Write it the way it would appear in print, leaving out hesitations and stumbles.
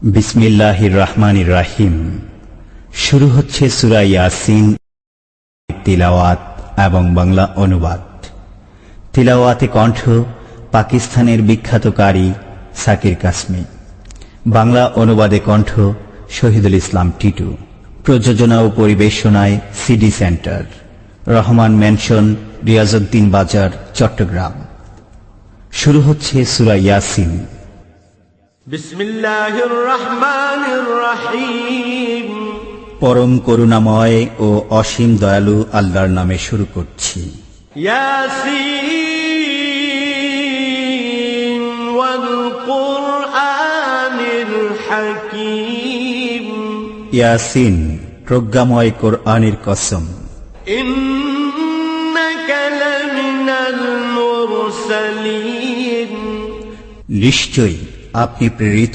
বিসমিল্লাহির রহমানির রহিম। শুরু হচ্ছে সূরা ইয়াসিন। তিলাওয়াত এবং বাংলা অনুবাদ। তিলাওয়াতে কণ্ঠ পাকিস্তানের বিখ্যাত কারি সাকির কাসমি। বাংলা অনুবাদে কণ্ঠ শহীদুল ইসলাম টিটু। প্রযোজনা ও পরিবেশনায় CD centre, Rahman mansion, Riazuddin Bazar, Chittagong. শুরু হচ্ছে সূরা ইয়াসিন। বিসমিল্লাহির রহমানির রহিম। পরম করুণাময় ও অসীম দয়ালু আল্লাহর নামে শুরু করছি। ইয়াসিন ওয়াল কুরআনিল হাকীম। ইয়াসিন, প্রজ্ঞাময় কোরআনের কসম। ইন্নাকা লামিনাল মুরসালিন। নিশ্চয়ই আপনি প্রেরিত